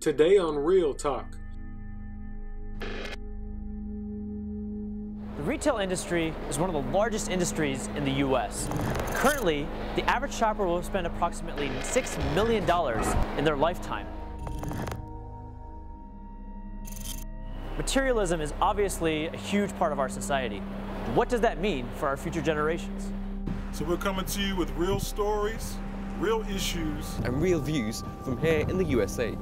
Today on Real Talk. The retail industry is one of the largest industries in the U.S. Currently, the average shopper will spend approximately $6 million in their lifetime. Materialism is obviously a huge part of our society. What does that mean for our future generations? So we're coming to you with real stories, real issues, and real views from here in the USA.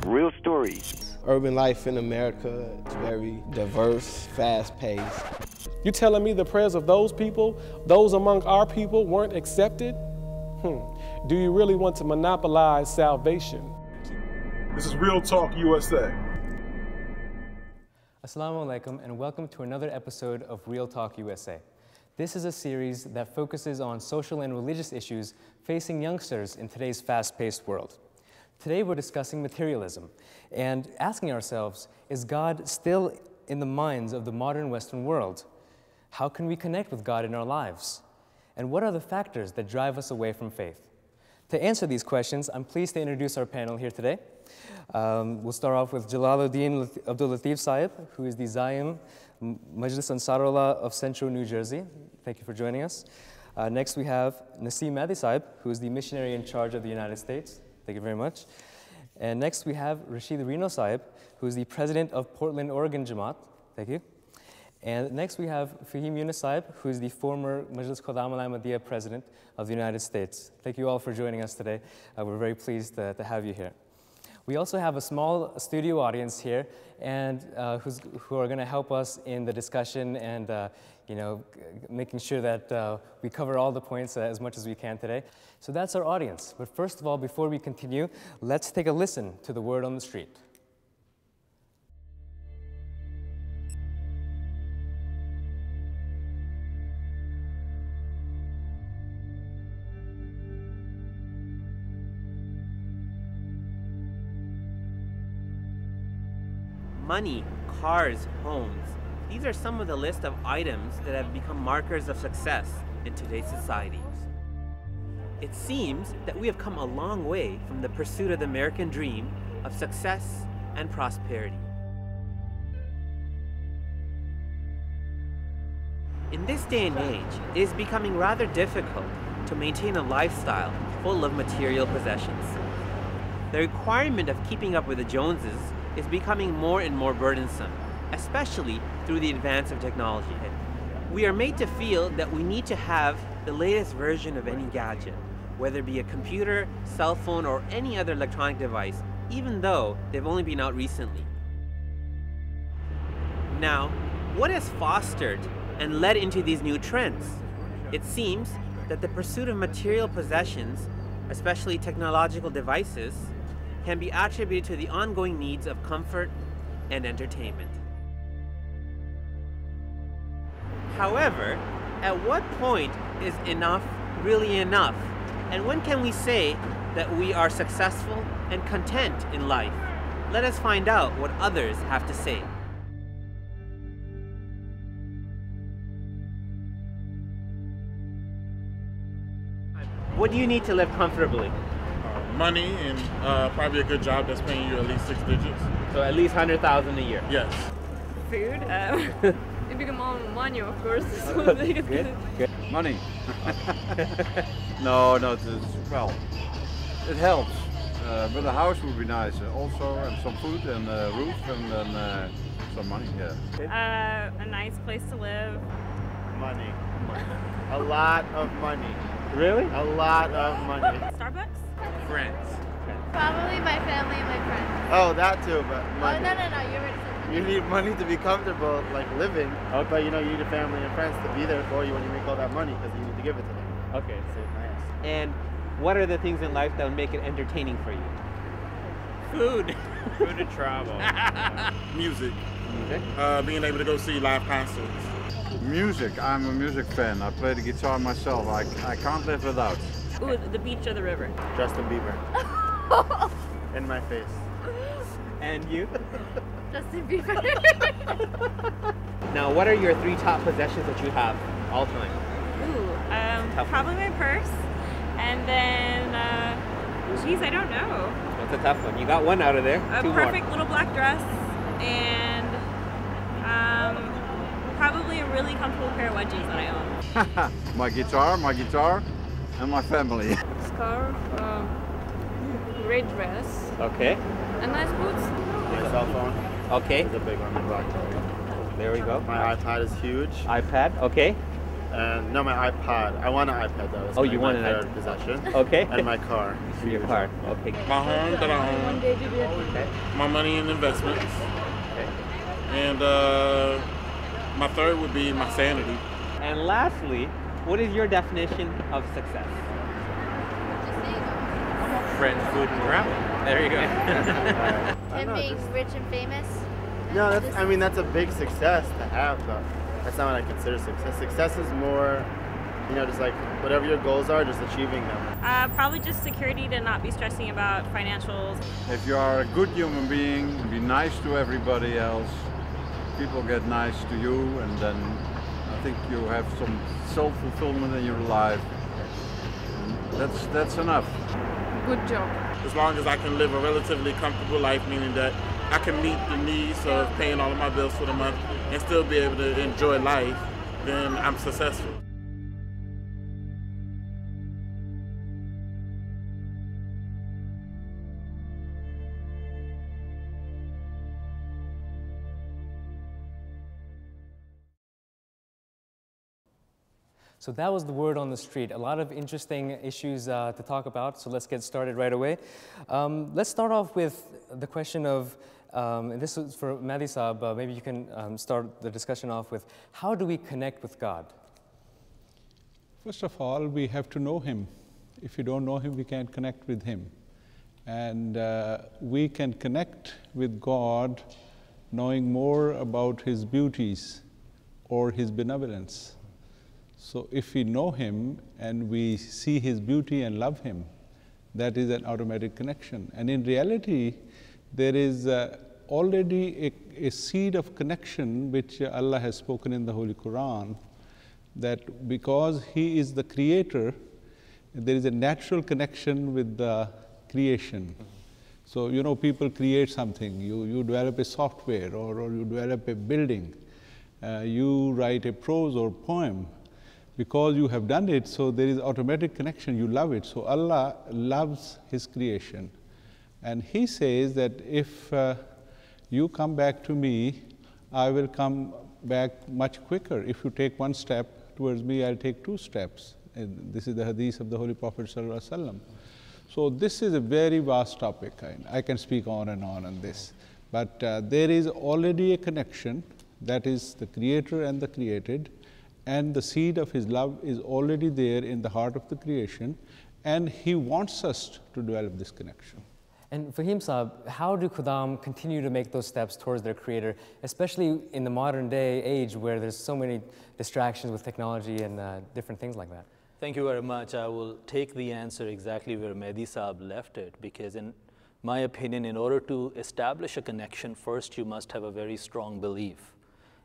Real stories. Urban life in America is very diverse, fast-paced. You telling me the prayers of those people, those among our people, weren't accepted? Do you really want to monopolize salvation? This is Real Talk USA. Assalamu alaikum and welcome to another episode of Real Talk USA. This is a series that focuses on social and religious issues facing youngsters in today's fast-paced world. Today we're discussing materialism and asking ourselves, is God still in the minds of the modern Western world? How can we connect with God in our lives? And what are the factors that drive us away from faith? To answer these questions, I'm pleased to introduce our panel here today. We'll start off with Jalaluddin Abdul Latif Saib, who is the Zayim Majlis Ansarullah of Central New Jersey. Thank you for joining us. Next we have Naseem Mahdi Saib, who is the missionary in charge of the United States. Thank you very much. And next we have Rashid Reno Saib, who is the president of Portland, Oregon Jamaat. Thank you. And next we have Fahim Yunus Saib, who is the former Majlis Khodam al-Ahmadiyya president of the United States. Thank you all for joining us today. We're very pleased to have you here. We also have a small studio audience here, and who are going to help us in the discussion and making sure that we cover all the points as much as we can today. So that's our audience. But first of all, before we continue, let's take a listen to the word on the street. Money, cars, homes. These are some of the list of items that have become markers of success in today's society. It seems that we have come a long way from the pursuit of the American dream of success and prosperity. In this day and age, it is becoming rather difficult to maintain a lifestyle full of material possessions. The requirement of keeping up with the Joneses is becoming more and more burdensome, especially through the advance of technology. We are made to feel that we need to have the latest version of any gadget, whether it be a computer, cell phone, or any other electronic device, even though they've only been out recently. Now, what has fostered and led into these new trends? It seems that the pursuit of material possessions, especially technological devices, can be attributed to the ongoing needs of comfort and entertainment. However, at what point is enough really enough? And when can we say that we are successful and content in life? Let us find out what others have to say. What do you need to live comfortably? Money and probably a good job that's paying you at least 6 digits. So at least 100,000 a year? Yes. Food? Maybe more money, of course. Good. Money. No, well, it helps. But a house would be nice also, and some food and a roof and then some money, yeah. A nice place to live. Money. A lot of money. Really? A lot of money. Starbucks? Friends. Probably my family and my friends. Oh, that too, but money. Oh, no, you already said You need money to be comfortable, like living, but you need your family and friends to be there for you when you make all that money because you need to give it to them. Okay. So nice. And what are the things in life that will make it entertaining for you? Food. Food and travel. Music. Being able to go see live concerts. Music. I'm a music fan. I play the guitar myself. I can't live without. Ooh, the beach or the river? Justin Bieber. In my face. And you? Justin Bieber. Now, what are your 3 top possessions that you have all time? Ooh, Probably my purse. And then, geez, I don't know. That's a tough one. You got one out of there. A Two perfect more. little black dress. And probably a really comfortable pair of wedges that I own. my guitar, and my family. Scarf, red dress. Okay. And nice boots. My cell phone. Okay. It's a big one. There we go. My iPad is huge. iPad, okay. And no, my iPod. I want an iPad though. It's You want an third iPad? possession. Okay. And my car. Your car, okay. My home that I own, Okay. my money and investments, Okay. and my third would be my sanity. And lastly, what is your definition of success? Friends, food, and travel. There you go. Him being rich and famous. No, that's. I mean, that's a big success to have, but that's not what I consider success. Success is more, you know, just like whatever your goals are, just achieving them. Probably just security to not be stressing about financials. If you are a good human being, be nice to everybody else, people get nice to you, and then I think you have some self-fulfillment in your life. And that's enough. Good job. As long as I can live a relatively comfortable life, meaning that I can meet the needs of paying all of my bills for the month and still be able to enjoy life, then I'm successful. So that was the word on the street. A lot of interesting issues to talk about, so let's get started right away. Let's start off with the question of, and this is for Mahdi Saab, maybe you can start the discussion off with, how do we connect with God? First of all, we have to know Him. If you don't know Him, we can't connect with Him. And we can connect with God knowing more about His beauties or His benevolence. So if we know Him and we see His beauty and love Him, that is an automatic connection. And in reality, there is already a seed of connection which Allah has spoken in the Holy Quran, that because He is the Creator, there is a natural connection with the creation. So, you know, people create something, you develop a software or you develop a building, you write a prose or poem. Because you have done it, so there is automatic connection, you love it. So Allah loves His creation. And He says that if you come back to me, I will come back much quicker. If you take one step towards me, I'll take two steps. And this is the hadith of the Holy Prophet ﷺ. So this is a very vast topic. I can speak on this. But there is already a connection, that is the Creator and the created, and the seed of His love is already there in the heart of the creation, and He wants us to develop this connection. And Fahim Saab, how do Khuddam continue to make those steps towards their Creator, especially in the modern day age where there's so many distractions with technology and different things like that? Thank you very much. I will take the answer exactly where Mahdi Saab left it, because in my opinion, in order to establish a connection, first you must have a very strong belief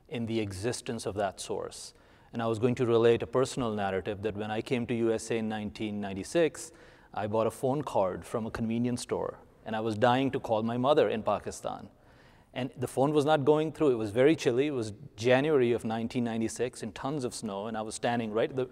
in the existence of that source. And I was going to relate a personal narrative that when I came to USA in 1996, I bought a phone card from a convenience store, and I was dying to call my mother in Pakistan. And the phone was not going through. It was very chilly. It was January of 1996 and tons of snow, and I was standing right at the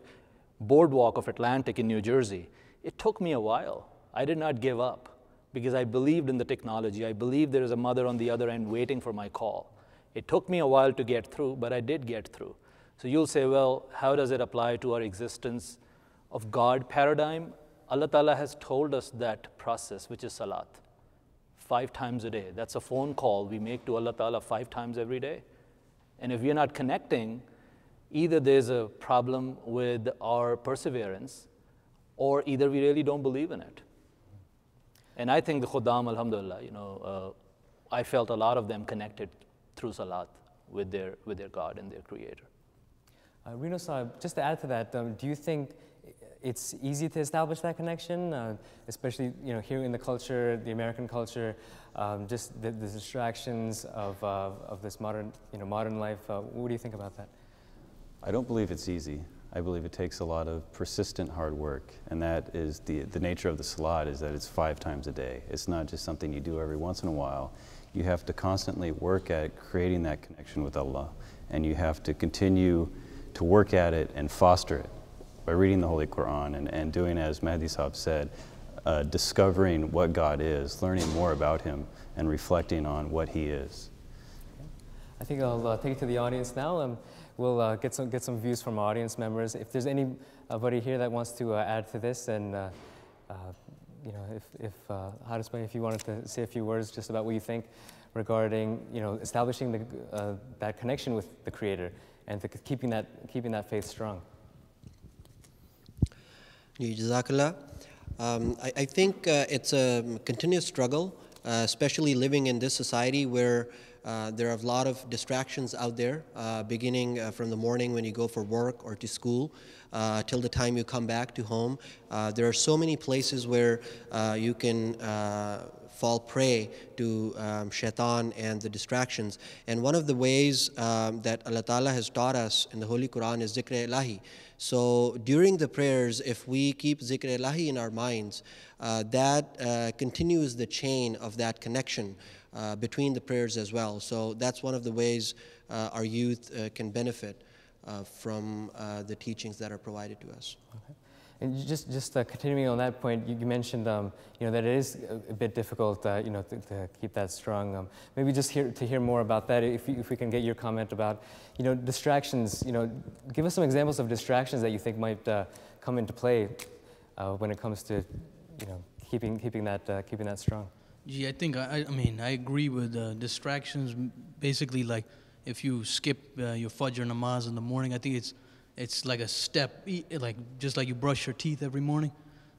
boardwalk of Atlantic in New Jersey. It took me a while. I did not give up because I believed in the technology. I believed there is a mother on the other end waiting for my call. It took me a while to get through, but I did get through. So you'll say, well, how does it apply to our existence of God paradigm? Allah Ta'ala has told us that process, which is salat, 5 times a day. That's a phone call we make to Allah Ta'ala 5 times every day. And if we're not connecting, either there's a problem with our perseverance, or either we really don't believe in it. And I think the Khuddam, alhamdulillah, you know, I felt a lot of them connected through salat with their God and their Creator. Rino Saab, just to add to that, do you think it's easy to establish that connection, especially here in the culture, the American culture, just the distractions of this modern life? What do you think about that? I don't believe it's easy. I believe it takes a lot of persistent hard work, and that is the nature of the salat, is that it's 5 times a day. It's not just something you do every once in a while. You have to constantly work at creating that connection with Allah, and you have to continue to work at it and foster it by reading the Holy Quran and doing, as Mahdi Sahib said, discovering what God is, learning more about Him, and reflecting on what He is. I think I'll take it to the audience now. We'll get some views from audience members. If there's anybody here that wants to add to this, and you know, if if you wanted to say a few words just about what you think regarding, you know, establishing that connection with the Creator and keeping that faith strong. Jazakallah. I think it's a continuous struggle, especially living in this society where there are a lot of distractions out there, beginning from the morning when you go for work or to school, till the time you come back to home. There are so many places where you can fall prey to shaitan and the distractions. And one of the ways that Allah Ta'ala has taught us in the Holy Quran is zikr ilahi. So during the prayers, if we keep zikr ilahi in our minds, that continues the chain of that connection between the prayers as well. So that's one of the ways our youth can benefit from the teachings that are provided to us. Okay. And just continuing on that point, you mentioned you know, that it is a bit difficult you know, to keep that strong. Maybe just to hear more about that, if we can get your comment about, you know, distractions. You know, give us some examples of distractions that you think might come into play when it comes to, you know, keeping that strong. Gee, I think I mean I agree with distractions. Basically, like if you skip your Fajr namaz in the morning, I think it's like a step, like just like you brush your teeth every morning,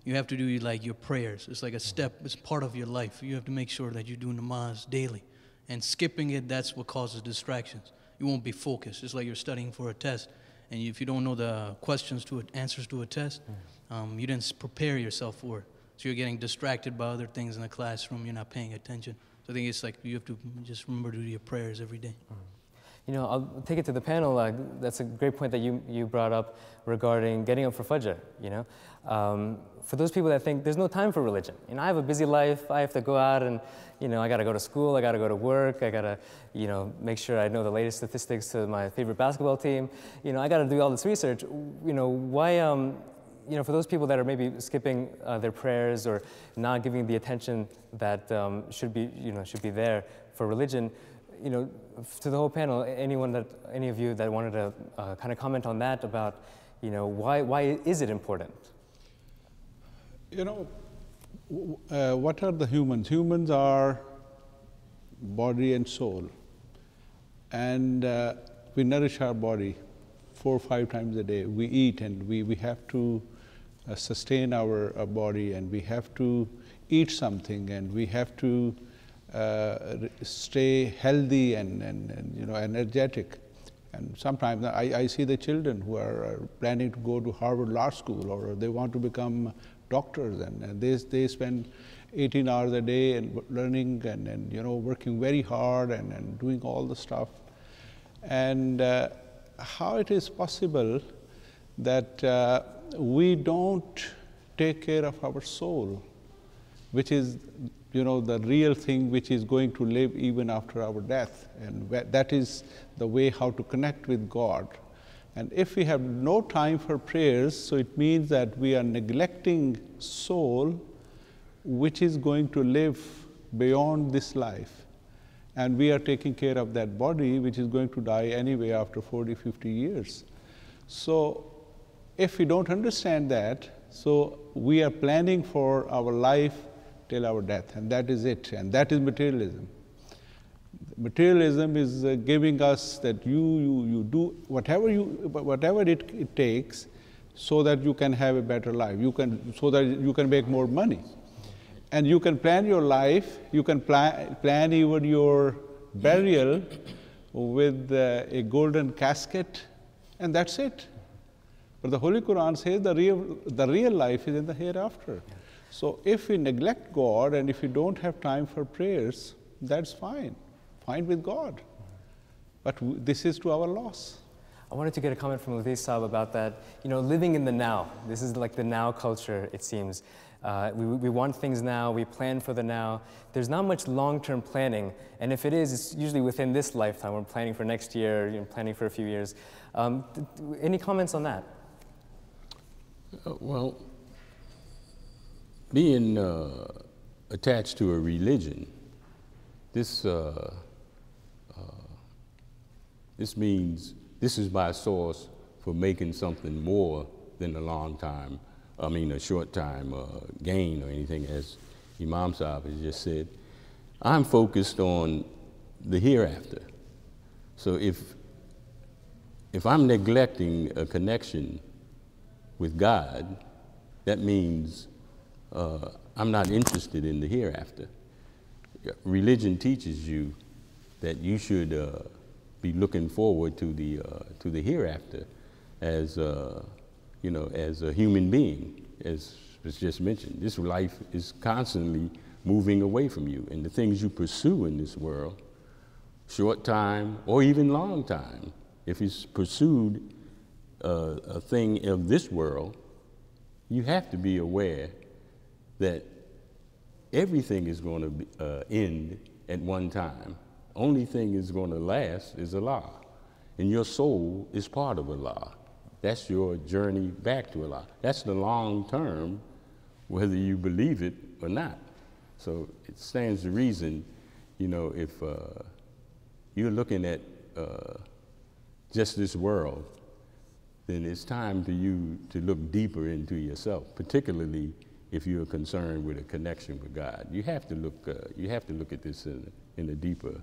you have to do like your prayers. It's like a step. It's part of your life. You have to make sure that you do namaz daily, and skipping it, that's what causes distractions. You won't be focused. It's like you're studying for a test, and if you don't know the answers to a test, you didn't prepare yourself for it. So you're getting distracted by other things in the classroom. You're not paying attention. So I think it's like you have to just remember to do your prayers every day. You know, I'll take it to the panel. That's a great point that you brought up regarding getting up for Fajr, you know. For those people that think there's no time for religion. You know, I have a busy life. I have to go out and, you know, I got to go to school. I got to go to work. I got to, you know, make sure I know the latest statistics to my favorite basketball team. You know, I got to do all this research. You know, why, you know, for those people that are maybe skipping their prayers or not giving the attention that should be there for religion, you know, to the whole panel, any of you that wanted to kind of comment on that about, you know, why is it important? You know, what are the humans? Humans are body and soul, and we nourish our body 4 or 5 times a day. We eat, and we have to sustain our body, and we have to eat something, and we have to stay healthy and you know, energetic. And sometimes I see the children who are planning to go to Harvard Law School, or they want to become doctors, and they spend 18 hours a day and learning and you know, working very hard and doing all the stuff. And how it is possible that we don't take care of our soul, which is, you know, the real thing which is going to live even after our death. And that is the way how to connect with God. And if we have no time for prayers, so it means that we are neglecting soul, which is going to live beyond this life. And we are taking care of that body, which is going to die anyway after 40, 50 years. So if we don't understand that, so we are planning for our life till our death, and that is it, and that is materialism. Materialism is giving us that you do whatever it takes so that you can have a better life, so that you can make more money. And you can plan your life, you can plan even your burial with a golden casket, and that's it. But the Holy Quran says the real life is in the hereafter. So if we neglect God and if we don't have time for prayers, that's fine with God. But this is to our loss. I wanted to get a comment from Uday Saab about that. You know, living in the now. This is like the now culture, it seems. We want things now, we plan for the now. There's not much long-term planning, and if it is, it's usually within this lifetime. We're planning for next year, planning for a few years. Any comments on that? Well, being attached to a religion, this means this is my source for making something more than a short time gain or anything, as Imam Saab has just said. I'm focused on the hereafter. So if I'm neglecting a connection with God, that means I'm not interested in the hereafter. Religion teaches you that you should be looking forward to the hereafter as as a human being, as was just mentioned. This life is constantly moving away from you, and the things you pursue in this world, short time or even long time, if it's pursued a thing of this world, you have to be aware that everything is going to end at one time. Only thing is going to last is Allah, and your soul is part of Allah. That's your journey back to Allah. That's the long term, whether you believe it or not. So it stands to reason, if you're looking at just this world, then it's time for you to look deeper into yourself, particularly if you're concerned with a connection with God. You have to look at this in a deeper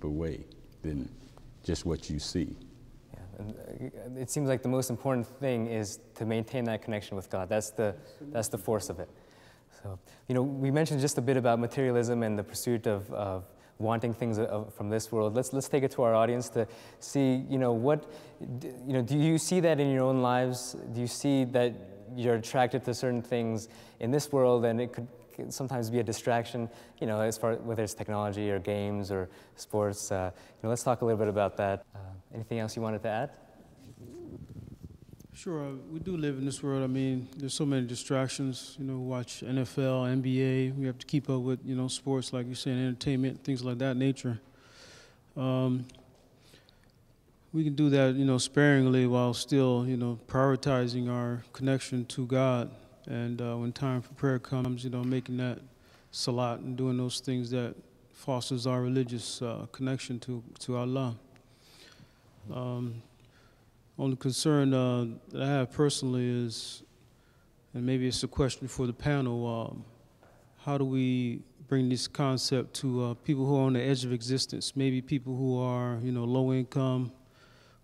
way than just what you see. And it seems like the most important thing is to maintain that connection with God. That's the force of it. So, we mentioned just a bit about materialism and the pursuit of wanting things from this world. Let's take it to our audience to see, do you see that in your own lives? Do you see that you're attracted to certain things in this world, and it could sometimes be a distraction, as far whether it's technology or games or sports? Let's talk a little bit about that. Anything else you wanted to add? Sure. We do live in this world. I mean, there's so many distractions. Watch NFL, NBA. We have to keep up with, sports, like you're saying, entertainment, things like that nature. We can do that, sparingly while still, prioritizing our connection to God. And when time for prayer comes, making that salat and doing those things that fosters our religious connection to Allah. Only concern that I have personally is, and maybe it's a question for the panel, how do we bring this concept to people who are on the edge of existence, maybe people who are, low income,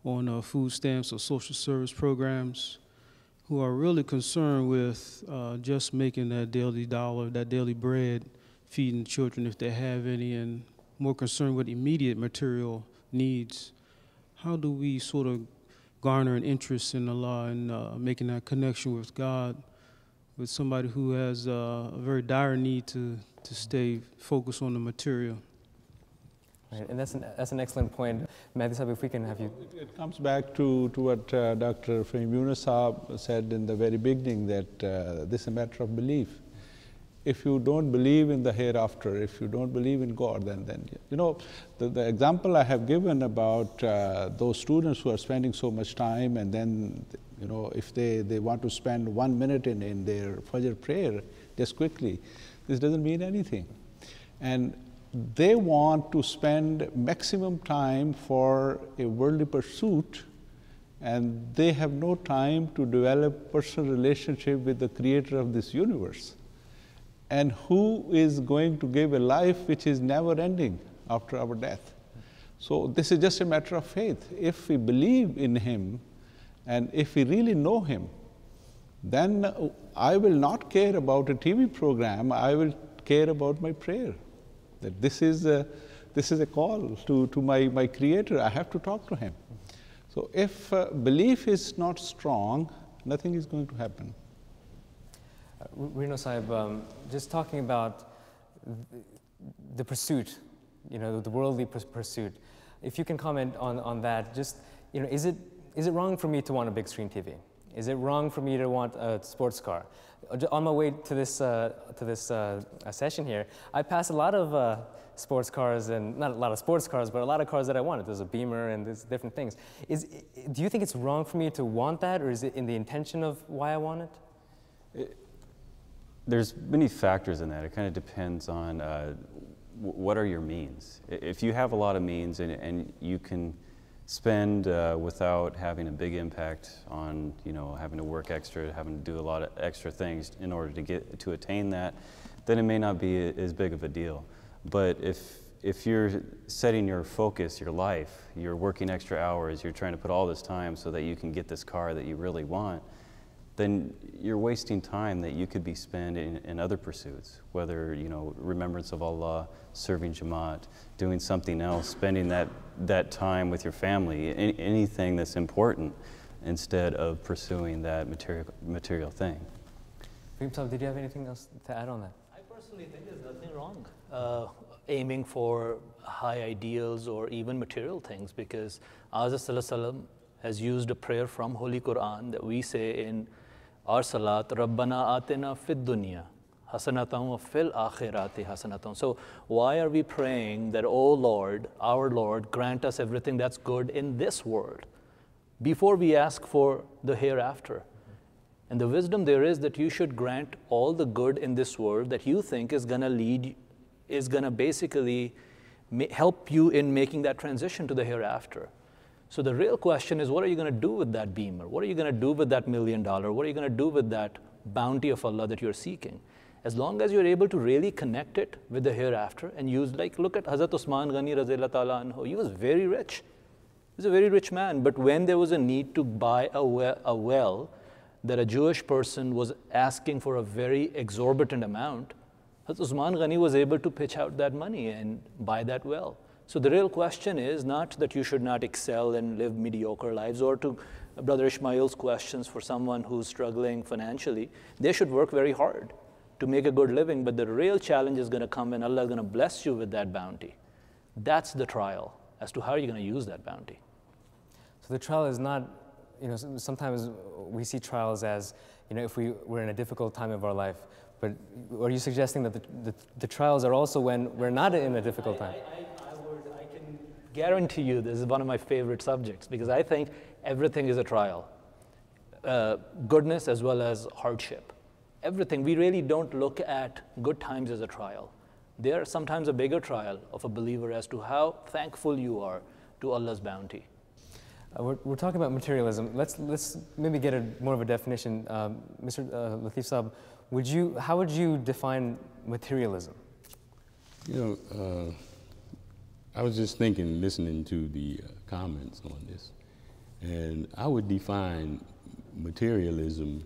on food stamps or social service programs, who are really concerned with just making that daily dollar, that daily bread, feeding children if they have any, and more concerned with immediate material needs. How do we sort of garner an interest in Allah and making that connection with God, with somebody who has a very dire need to stay focused on the material? Right, and that's an excellent point. Mehdi Saab, if we can have you. It comes back to what Dr. Fahim Yunus Saab said in the very beginning, that this is a matter of belief. If you don't believe in the hereafter, if you don't believe in God, then the example I have given about those students who are spending so much time, and then if they want to spend 1 minute in their Fajr prayer just quickly, this doesn't mean anything. And they want to spend maximum time for a worldly pursuit, and they have no time to develop personal relationship with the creator of this universe, and who is going to give a life which is never ending after our death. So this is just a matter of faith. If we believe in him, and if we really know him, then I will not care about a TV program, I will care about my prayer. That this is a call to my creator. I have to talk to him. So if belief is not strong, nothing is going to happen. Rino Saib, just talking about the pursuit, the worldly pursuit. If you can comment on that, just is it is it wrong for me to want a big screen TV? Is it wrong for me to want a sports car? On my way to this session here, I passed a lot of sports cars, and not a lot of sports cars, but a lot of cars that I wanted. There's a Beamer and there's different things. Do you think it's wrong for me to want that, or is it in the intention of why I want it? There's many factors in that. It kind of depends on what are your means. If you have a lot of means and you can spend without having a big impact on, having to work extra, having to do a lot of extra things in order to attain that, then it may not be as big of a deal. But if you're setting your focus, your life, you're working extra hours, you're trying to put all this time so that you can get this car that you really want, then you're wasting time that you could be spending in other pursuits, whether, remembrance of Allah, serving Jamaat, doing something else, spending that time with your family, anything that's important, instead of pursuing that material thing. Did you have anything else to add on that? I personally think there's nothing wrong aiming for high ideals or even material things, because Azza has used a prayer from Holy Quran that we say in our salat, Rabbana atina fid dunya hasanatan wa fil akhirati hasanatan. So why are we praying that, oh Lord, our Lord, grant us everything that's good in this world before we ask for the hereafter? And the wisdom there is that you should grant all the good in this world that you think is going to basically help you in making that transition to the hereafter. So the real question is, what are you going to do with that Beamer? What are you going to do with that $1 million? What are you going to do with that bounty of Allah that you're seeking? As long as you're able to really connect it with the hereafter and use, look at Hazrat Usman Ghani Raziyallahu Ta'ala Anhu. He was very rich. He was a very rich man. But when there was a need to buy a well that a Jewish person was asking for a very exorbitant amount, Hazrat Usman Ghani was able to pitch out that money and buy that well. So the real question is not that you should not excel and live mediocre lives, or to Brother Ishmael's questions for someone who's struggling financially. They should work very hard to make a good living, but the real challenge is going to come when Allah is going to bless you with that bounty. That's the trial as to how you're going to use that bounty. So the trial is not, sometimes we see trials as, if we're in a difficult time of our life, but are you suggesting that the trials are also when we're not in a difficult time? I can guarantee you this is one of my favorite subjects, because I think everything is a trial. Goodness as well as hardship. Everything. We really don't look at good times as a trial. They are sometimes a bigger trial of a believer as to how thankful you are to Allah's bounty. We're talking about materialism. Let's maybe get more of a definition. Mr. Latif Saab, how would you define materialism? I was just thinking, listening to the comments on this, and I would define materialism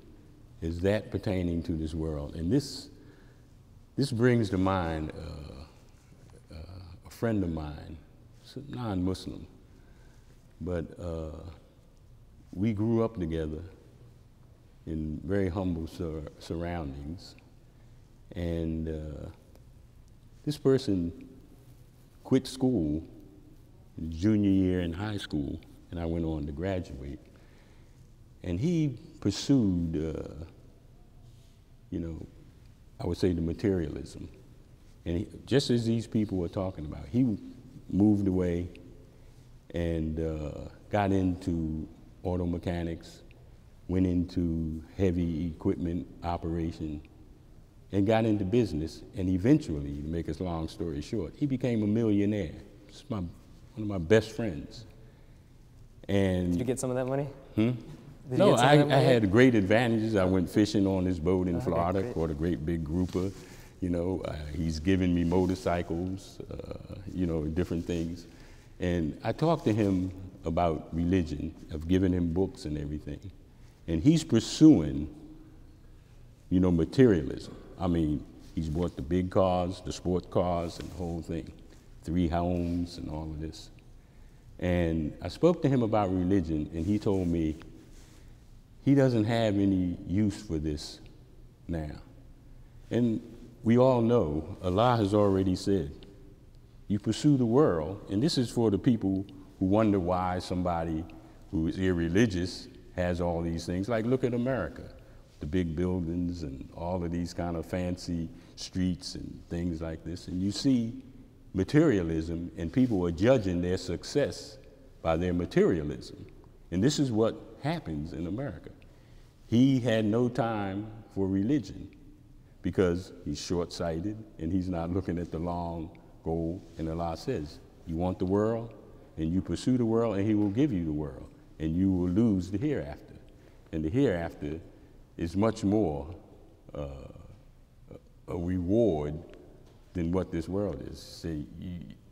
as that pertaining to this world. And this brings to mind a friend of mine, non-Muslim, but we grew up together in very humble surroundings, and this person quit school in junior year in high school, and I went on to graduate. And he pursued, I would say the materialism. And just as these people were talking about, he moved away and got into auto mechanics, went into heavy equipment operation, and got into business, and eventually, to make a long story short, he became a millionaire. He's one of my best friends. And did you get some of that money? No, I had great advantages. I went fishing on his boat in Florida, caught a great big grouper. He's given me motorcycles, different things. And I talked to him about religion. I've given him books and everything. And he's pursuing, materialism. I mean, he's bought the big cars, the sport cars, and the whole thing, 3 homes and all of this. And I spoke to him about religion, and he told me he doesn't have any use for this now. And we all know, Allah has already said, you pursue the world, and this is for the people who wonder why somebody who is irreligious has all these things. Like, look at America, the big buildings and all of these kind of fancy streets and things like this. And you see materialism, and people are judging their success by their materialism. And this is what happens in America. He had no time for religion because he's short-sighted and he's not looking at the long goal. And Allah says, you want the world, and you pursue the world, and he will give you the world, and you will lose the hereafter. And the hereafter is much more a reward than what this world is. Say,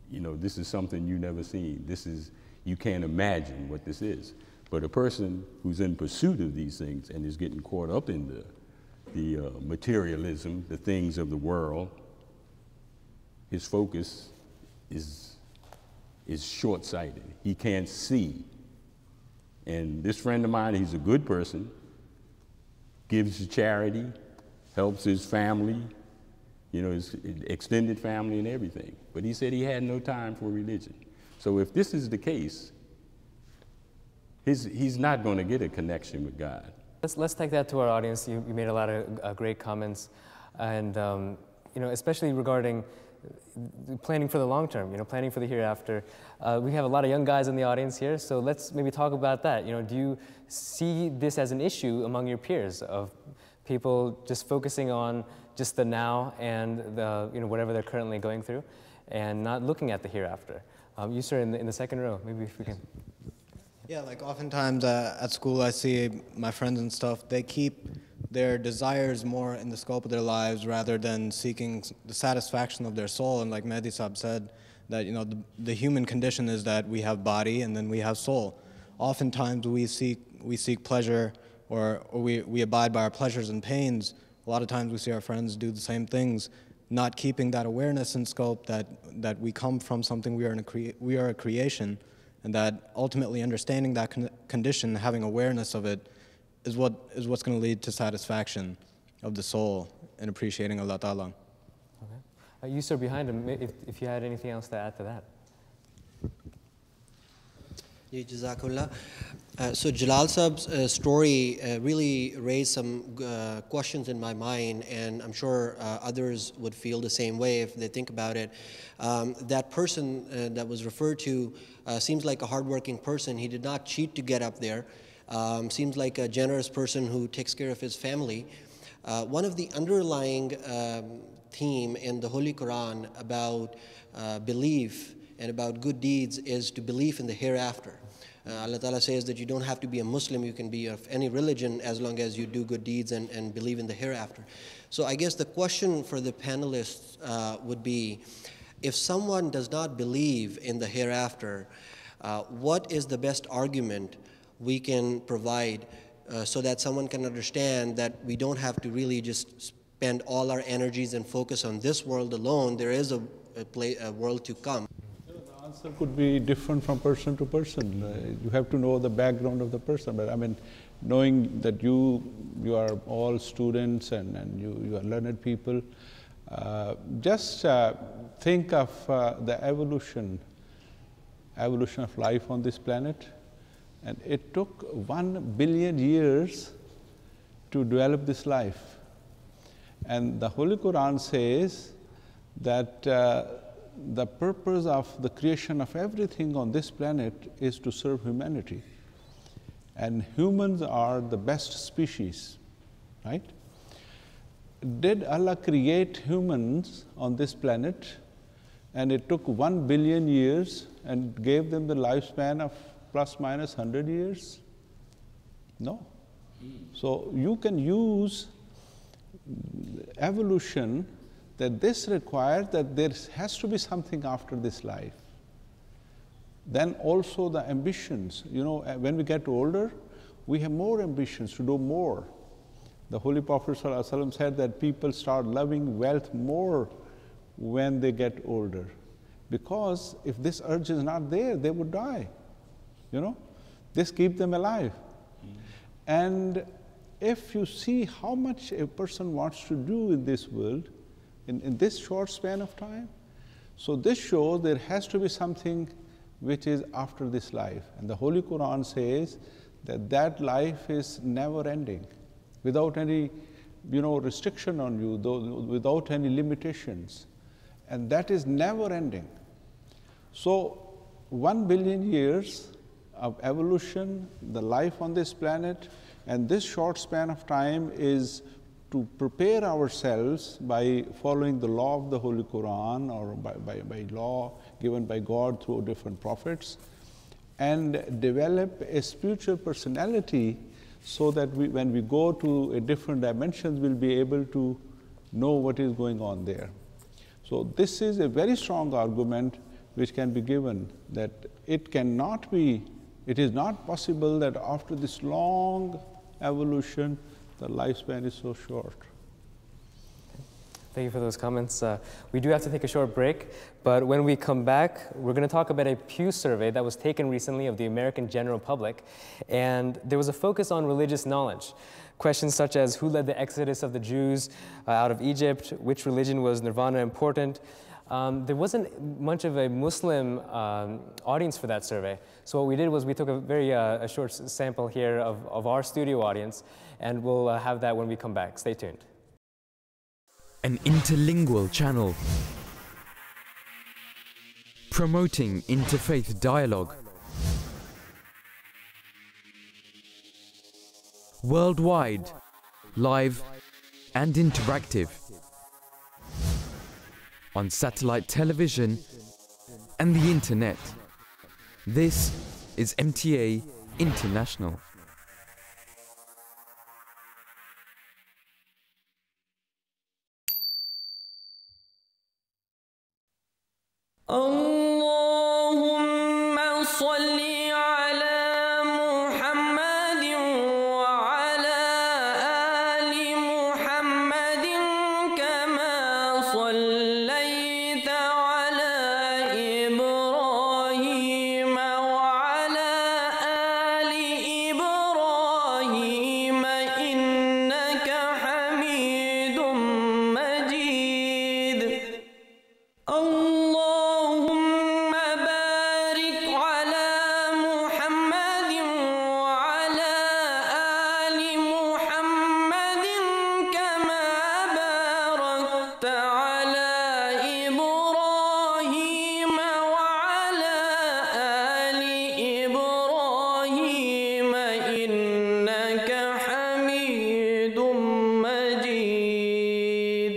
you know, this is something you never seen. This is, you can't imagine what this is. But a person who's in pursuit of these things and is getting caught up in the materialism, the things of the world, his focus is short-sighted. He can't see. And this friend of mine, he's a good person, gives to charity, helps his family, you know, his extended family and everything. But he said he had no time for religion. So if this is the case, he's not going to get a connection with God. Let's take that to our audience. You made a lot of great comments, and you know, especially regarding planning for the long term, you know, planning for the hereafter. We have a lot of young guys in the audience here, so let's maybe talk about that. You know, do you see this as an issue among your peers of people just focusing on just the now and the, you know, whatever they're currently going through, and not looking at the hereafter? You, sir, in the second row, maybe if we can. Yeah, like oftentimes at school I see my friends and stuff, they keep their desires more in the scope of their lives rather than seeking the satisfaction of their soul. And like Mehdi Saab said, that, you know, the human condition is that we have body and then we have soul. Oftentimes we seek pleasure, or we abide by our pleasures and pains. A lot of times we see our friends do the same things, not keeping that awareness in scope that we come from something, we are a creation, and that ultimately understanding that condition, having awareness of it, is what's going to lead to satisfaction of the soul and appreciating Allah Ta'ala. Okay. You, sir, behind him, if you had anything else to add to that. Jazakallah. So Jalal Saab's story really raised some questions in my mind, and I'm sure others would feel the same way if they think about it. That person that was referred to seems like a hardworking person. He did not cheat to get up there. Seems like a generous person who takes care of his family. One of the underlying theme in the Holy Quran about belief and about good deeds is to believe in the hereafter. Allah Ta'ala says that you don't have to be a Muslim, you can be of any religion as long as you do good deeds and believe in the hereafter. So I guess the question for the panelists would be, if someone does not believe in the hereafter, what is the best argument we can provide so that someone can understand that we don't have to really just spend all our energies and focus on this world alone. There is a world to come. The answer could be different from person to person. You have to know the background of the person. But I mean, knowing that you are all students and you are learned people, just think of the evolution of life on this planet. And it took 1 billion years to develop this life. And the Holy Quran says that the purpose of the creation of everything on this planet is to serve humanity. And humans are the best species, right? Did Allah create humans on this planet and it took 1 billion years and gave them the lifespan of plus minus 100 years? No. So you can use evolution that this requires that there has to be something after this life. Then also the ambitions. You know, when we get older, we have more ambitions to do more. The Holy Prophet ﷺ said that people start loving wealth more when they get older. Because if this urge is not there, they would die. You know, this keeps them alive. And if you see how much a person wants to do in this world, in this short span of time, so this shows there has to be something which is after this life. And the Holy Quran says that that life is never ending, without any restriction on you, without any limitations. And that is never ending. So 1 billion years of evolution, the life on this planet, and this short span of time is to prepare ourselves by following the law of the Holy Quran, or by law given by God through different prophets, and develop a spiritual personality so that when we go to a different dimensions, we'll be able to know what is going on there. So this is a very strong argument which can be given, that it is not possible that after this long evolution, the lifespan is so short. Thank you for those comments. We do have to take a short break, but when we come back, we're going to talk about a Pew survey that was taken recently of the American general public, and there was a focus on religious knowledge. Questions such as who led the exodus of the Jews out of Egypt, which religion was nirvana important. There wasn't much of a Muslim audience for that survey, so what we did was we took a very short sample here of our studio audience, and we'll have that when we come back. Stay tuned. An interlingual channel promoting interfaith dialogue, worldwide, live and interactive, on satellite television and the internet. This is MTA International. Allahumma salli ala Muhammad wa ala ali Muhammad kama sallaita ala Ibrahim wa ala ali Ibrahim innaka Hamidum Majid. Allahumma barik ala Muhammad wa ala ali Muhammad kama barakta ala Ibrahim wa ala ali Ibrahim innaka Hamidum Majid.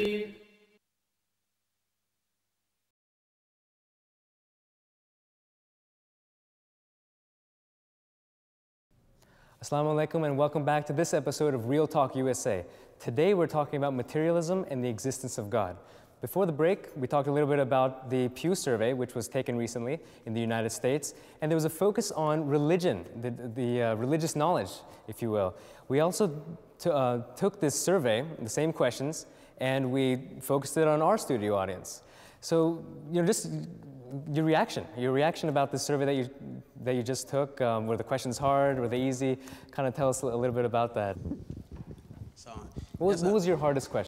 Assalamu alaikum and welcome back to this episode of Real Talk USA. Today we're talking about materialism and the existence of God. Before the break, we talked a little bit about the Pew survey, which was taken recently in the United States, and there was a focus on religion, the religious knowledge, if you will. We also took this survey, the same questions, and we focused it on our studio audience. So, just your reaction about this survey that you just took. Were the questions hard? Were they easy? Kind of tell us a little bit about that. What was your hardest